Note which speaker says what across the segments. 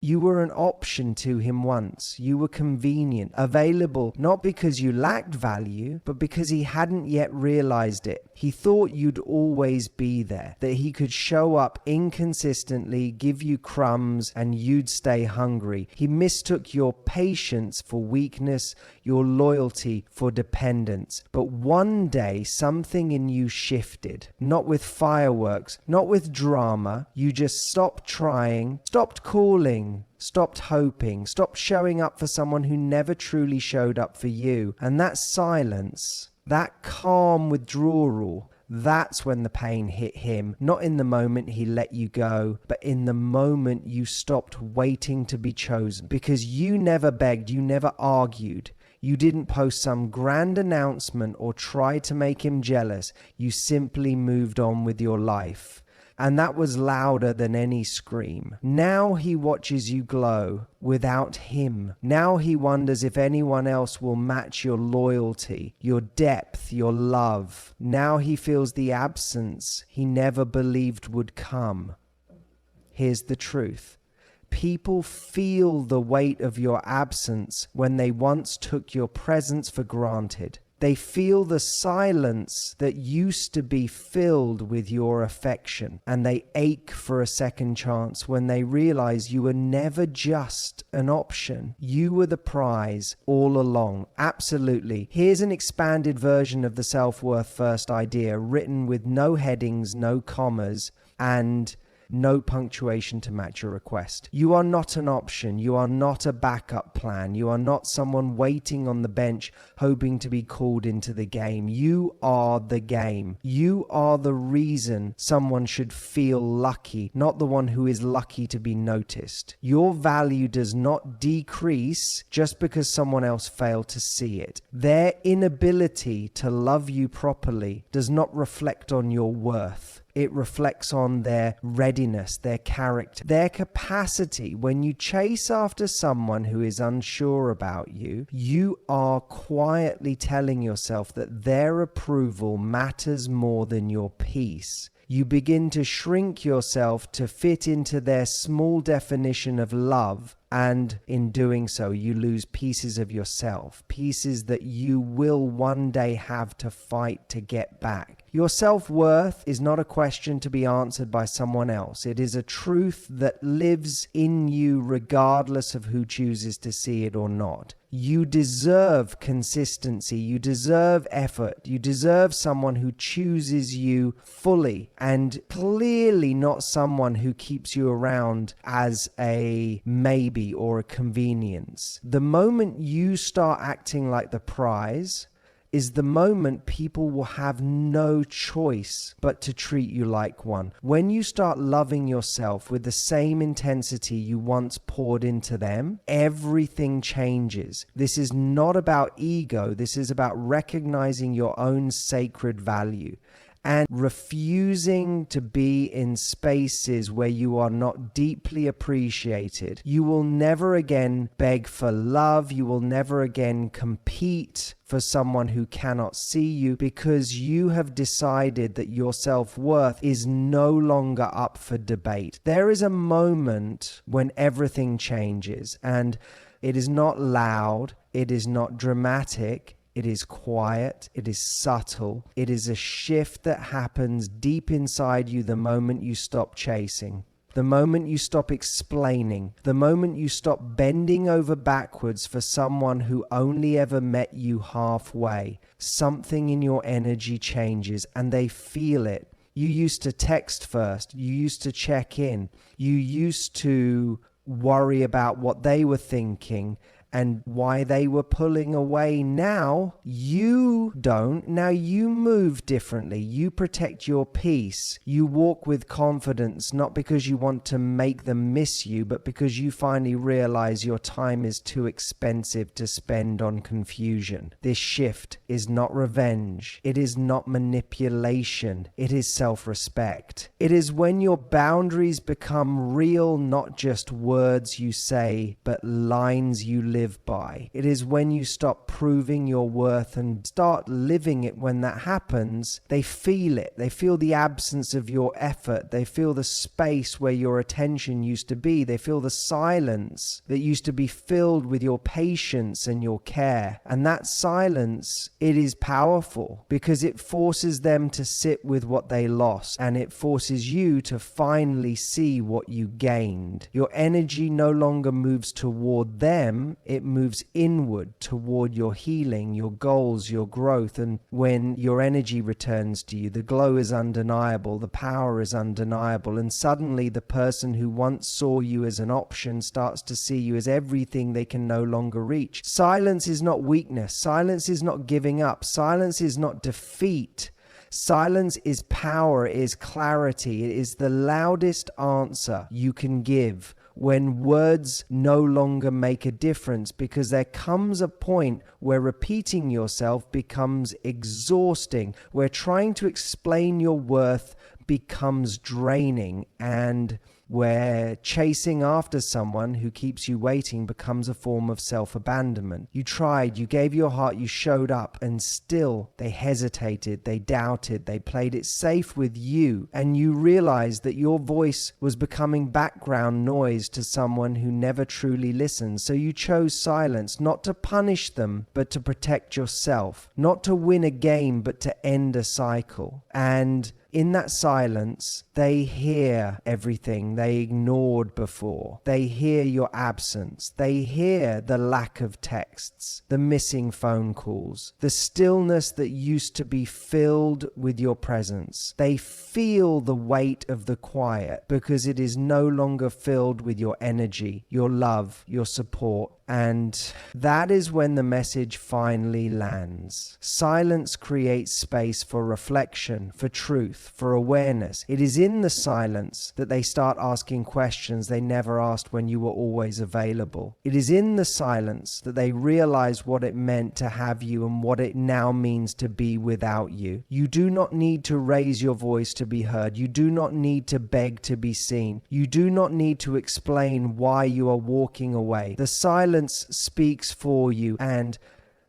Speaker 1: You were an option to him once. You were convenient, available, not because you lacked value, but because he hadn't yet realized it. He thought you'd always be there, that he could show up inconsistently, give you crumbs, and you'd stay hungry. He mistook your patience for weakness, your loyalty for dependence. But one day, something in you shifted. Not with fireworks, not with drama. You just stopped trying, stopped calling, stopped hoping, stopped showing up for someone who never truly showed up for you. And that silence, that calm withdrawal, that's when the pain hit him. Not in the moment he let you go, but in the moment you stopped waiting to be chosen. Because you never begged, you never argued. You didn't post some grand announcement or try to make him jealous. You simply moved on with your life. And that was louder than any scream. Now he watches you glow without him. Now he wonders if anyone else will match your loyalty, your depth, your love. Now he feels the absence he never believed would come. Here's the truth. People feel the weight of your absence when they once took your presence for granted. They feel the silence that used to be filled with your affection, and they ache for a second chance when they realize you were never just an option. You were the prize all along. Absolutely. Here's an expanded version of the self-worth first idea, written with no headings, no commas, and no punctuation to match your request. You are not an option. You are not a backup plan. You are not someone waiting on the bench hoping to be called into the game. You are the game. You are the reason someone should feel lucky, not the one who is lucky to be noticed. Your value does not decrease just because someone else failed to see it. Their inability to love you properly does not reflect on your worth. It reflects on their readiness, their character, their capacity. When you chase after someone who is unsure about you, you are quietly telling yourself that their approval matters more than your peace. You begin to shrink yourself to fit into their small definition of love, and in doing so, you lose pieces of yourself, pieces that you will one day have to fight to get back. Your self-worth is not a question to be answered by someone else. It is a truth that lives in you regardless of who chooses to see it or not. You deserve consistency. You deserve effort. You deserve someone who chooses you fully, and clearly not someone who keeps you around as a maybe or a convenience. The moment you start acting like the prize is the moment people will have no choice but to treat you like one. When you start loving yourself with the same intensity you once poured into them, everything changes. This is not about ego. This is about recognizing your own sacred value and refusing to be in spaces where you are not deeply appreciated. You will never again beg for love. You will never again compete for someone who cannot see you, because you have decided that your self-worth is no longer up for debate. There is a moment when everything changes, and it is not loud, it is not dramatic. It is quiet, it is subtle, it is a shift that happens deep inside you the moment you stop chasing, the moment you stop explaining, the moment you stop bending over backwards for someone who only ever met you halfway. Something in your energy changes and they feel it. You used to text first, you used to check in, you used to worry about what they were thinking and why they were pulling away. Now you don't. Now you move differently. You protect your peace. You walk with confidence, not because you want to make them miss you, but because you finally realize your time is too expensive to spend on confusion. This shift is not revenge. It is not manipulation. It is self-respect. It is when your boundaries become real, not just words you say, but lines you live live by. It is when you stop proving your worth and start living it. When that happens, they feel it. They feel the absence of your effort. They feel the space where your attention used to be. They feel the silence that used to be filled with your patience and your care. And that silence, it is powerful because it forces them to sit with what they lost, and it forces you to finally see what you gained. Your energy no longer moves toward them, it moves inward toward your healing, your goals, your growth. And when your energy returns to you, the glow is undeniable, the power is undeniable, and suddenly the person who once saw you as an option starts to see you as everything they can no longer reach. Silence is not weakness. Silence is not giving up. Silence is not defeat. Silence is power, it is clarity, it is the loudest answer you can give when words no longer make a difference, because there comes a point where repeating yourself becomes exhausting, where trying to explain your worth becomes draining, and where chasing after someone who keeps you waiting becomes a form of self-abandonment. You tried, you gave your heart, you showed up, and still they hesitated, they doubted, they played it safe with you, and you realized that your voice was becoming background noise to someone who never truly listened. So you chose silence, not to punish them, but to protect yourself, not to win a game, but to end a cycle. And in that silence, they hear everything they ignored before. They hear your absence. They hear the lack of texts, the missing phone calls, the stillness that used to be filled with your presence. They feel the weight of the quiet because it is no longer filled with your energy, your love, your support. And that is when the message finally lands. Silence creates space for reflection, for truth, for awareness. It is in the silence that they start asking questions they never asked when you were always available. It is in the silence that they realize what it meant to have you and what it now means to be without you. You do not need to raise your voice to be heard. You do not need to beg to be seen. You do not need to explain why you are walking away. The silence speaks for you, and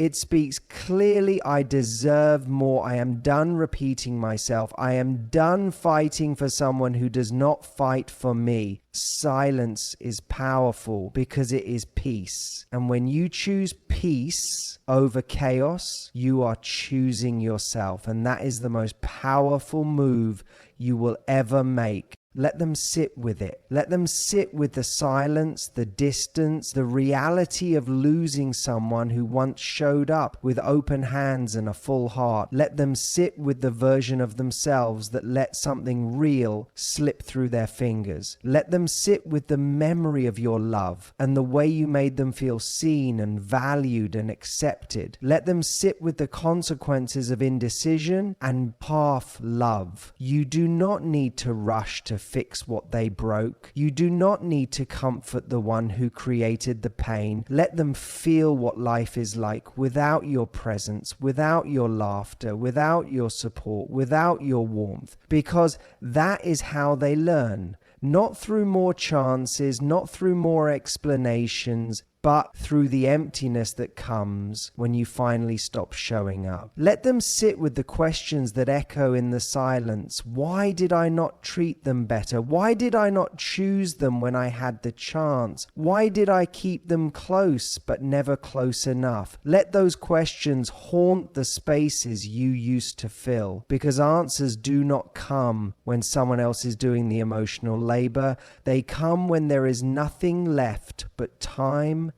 Speaker 1: it speaks clearly. I deserve more. I am done repeating myself. I am done fighting for someone who does not fight for me. Silence is powerful because it is peace. And when you choose peace over chaos, you are choosing yourself. And that is the most powerful move you will ever make. Let them sit with it. Let them sit with the silence, the distance, the reality of losing someone who once showed up with open hands and a full heart. Let them sit with the version of themselves that let something real slip through their fingers. Let them sit with the memory of your love and the way you made them feel seen and valued and accepted. Let them sit with the consequences of indecision and half love. You do not need to rush to fix what they broke. You do not need to comfort the one who created the pain. Let them feel what life is like without your presence, without your laughter, without your support, without your warmth, because that is how they learn. Not through more chances, not through more explanations, but through the emptiness that comes when you finally stop showing up. Let them sit with the questions that echo in the silence. Why did I not treat them better? Why did I not choose them when I had the chance? Why did I keep them close but never close enough? Let those questions haunt the spaces you used to fill, because answers do not come when someone else is doing the emotional labor. They come when there is nothing left but time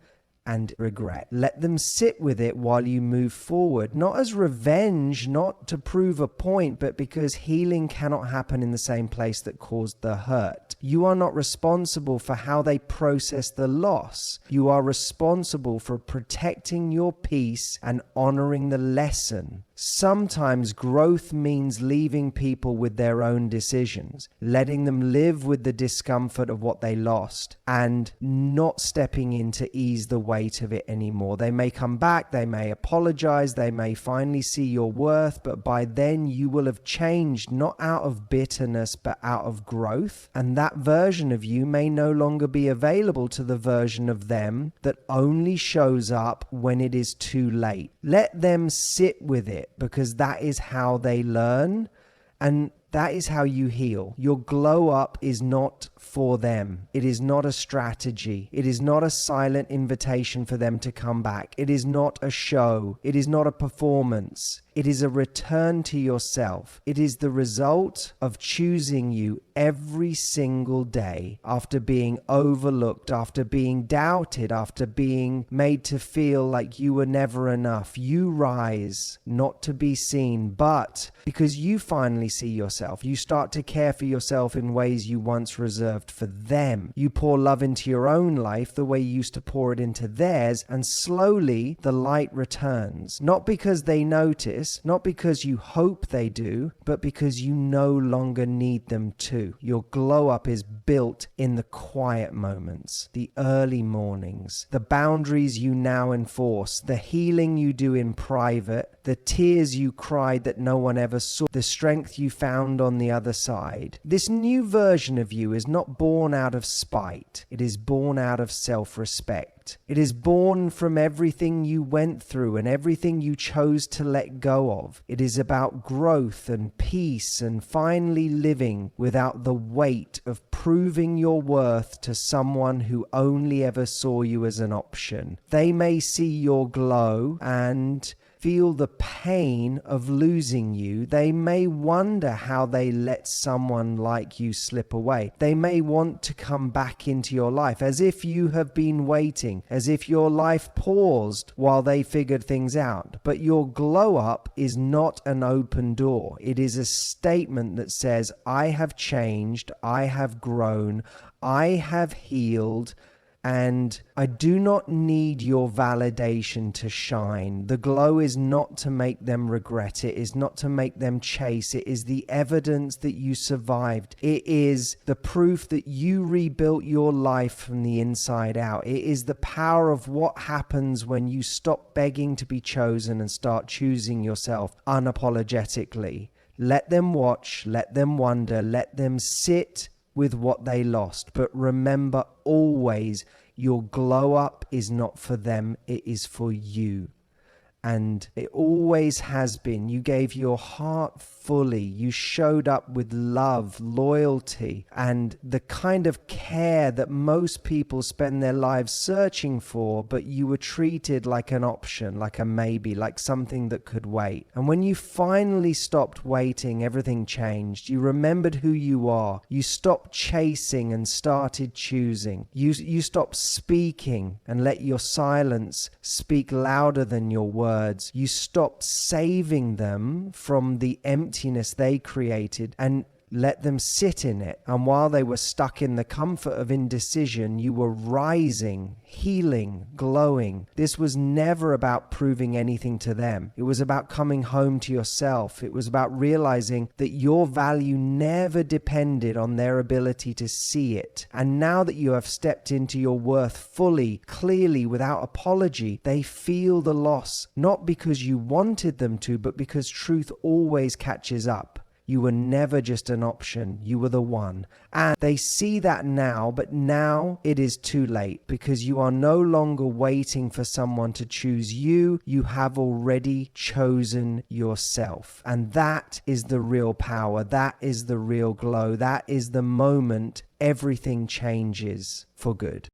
Speaker 1: and regret. Let them sit with it while you move forward, not as revenge, not to prove a point, but because healing cannot happen in the same place that caused the hurt. You are not responsible for how they process the loss. You are responsible for protecting your peace and honoring the lesson. Sometimes growth means leaving people with their own decisions, letting them live with the discomfort of what they lost, and not stepping in to ease the weight of it anymore. They may come back, they may apologize, they may finally see your worth, but by then you will have changed, not out of bitterness, but out of growth. And that version of you may no longer be available to the version of them that only shows up when it is too late. Let them sit with it, because that is how they learn, and that is how you heal. Your glow up is not for them. It is not a strategy. It is not a silent invitation for them to come back. It is not a show. It is not a performance. It is a return to yourself. It is the result of choosing you every single day after being overlooked, after being doubted, after being made to feel like you were never enough. You rise not to be seen, but because you finally see yourself, you start to care for yourself in ways you once reserved for them. You pour love into your own life the way you used to pour it into theirs, and slowly the light returns. Not because they notice, not because you hope they do, but because you no longer need them to. Your glow up is built in the quiet moments, the early mornings, the boundaries you now enforce, the healing you do in private, the tears you cried that no one ever saw, the strength you found on the other side. This new version of you is not born out of spite. It is born out of self-respect. It is born from everything you went through and everything you chose to let go of. It is about growth and peace and finally living without the weight of proving your worth to someone who only ever saw you as an option. They may see your glow and feel the pain of losing you. They may wonder how they let someone like you slip away. They may want to come back into your life as if you have been waiting, as if your life paused while they figured things out. But your glow up is not an open door. It is a statement that says, I have changed, I have grown, I have healed, and I do not need your validation to shine. The glow is not to make them regret it. It is not to make them chase. It is the evidence that you survived. It is the proof that you rebuilt your life from the inside out. It is the power of what happens when you stop begging to be chosen and start choosing yourself unapologetically. Let them watch, let them wonder, let them sit with what they lost. But remember always, your glow up is not for them, it is for you. And it always has been. You gave your heart fully. You showed up with love, loyalty, and the kind of care that most people spend their lives searching for, but you were treated like an option, like a maybe, like something that could wait. And when you finally stopped waiting, everything changed. You remembered who you are. You stopped chasing and started choosing. You stopped speaking and let your silence speak louder than your words. You stopped saving them from the emptiness they created and let them sit in it. And while they were stuck in the comfort of indecision, you were rising, healing, glowing. This was never about proving anything to them. It was about coming home to yourself. It was about realizing that your value never depended on their ability to see it. And now that you have stepped into your worth fully, clearly, without apology, they feel the loss, not because you wanted them to, but because truth always catches up. You were never just an option. You were the one. And they see that now, but now it is too late because you are no longer waiting for someone to choose you. You have already chosen yourself. And that is the real power. That is the real glow. That is the moment everything changes for good.